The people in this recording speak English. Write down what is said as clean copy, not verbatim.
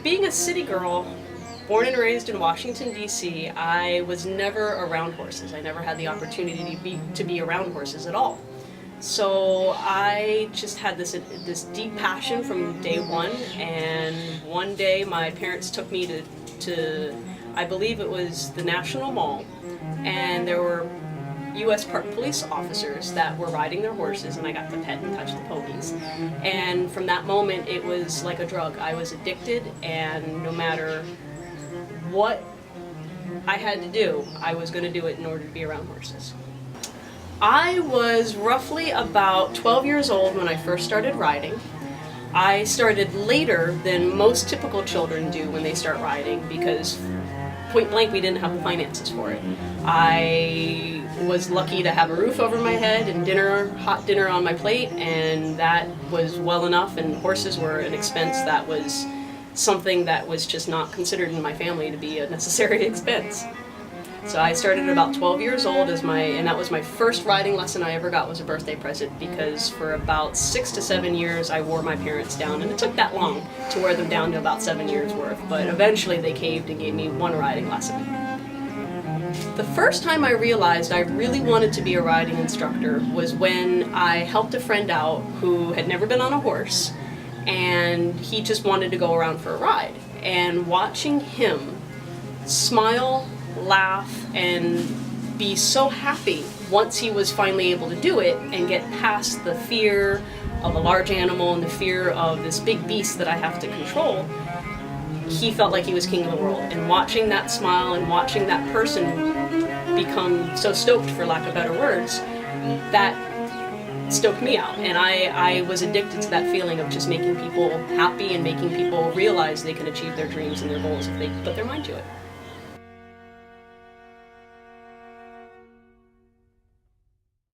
Being a city girl, born and raised in Washington, D.C., I was never around horses. I never had the opportunity to be around horses at all. So I just had this deep passion from day one, and one day my parents took me to I believe it was the National Mall, and there were U.S. Park Police officers that were riding their horses, and I got to pet and touch the ponies. And from that moment, it was like a drug. I was addicted, and no matter what I had to do, I was going to do it in order to be around horses. I was roughly about 12 years old when I first started riding. I started later than most typical children do when they start riding because point blank we didn't have the finances for it. I was lucky to have a roof over my head and hot dinner on my plate, and that was well enough, and horses were an expense that was something that was just not considered in my family to be a necessary expense. So I started at about 12 years old and that was my first riding lesson I ever got was a birthday present, because for about 6 to 7 years I wore my parents down, and it took that long to wear them down to about 7 years worth, but eventually they caved and gave me one riding lesson. The first time I realized I really wanted to be a riding instructor was when I helped a friend out who had never been on a horse, and he just wanted to go around for a ride. And watching him smile, laugh, and be so happy once he was finally able to do it and get past the fear of a large animal and the fear of this big beast that I have to control, he felt like he was king of the world. And watching that smile and watching that person become so stoked, for lack of better words, that stoked me out. And I was addicted to that feeling of just making people happy and making people realize they can achieve their dreams and their goals if they put their mind to it.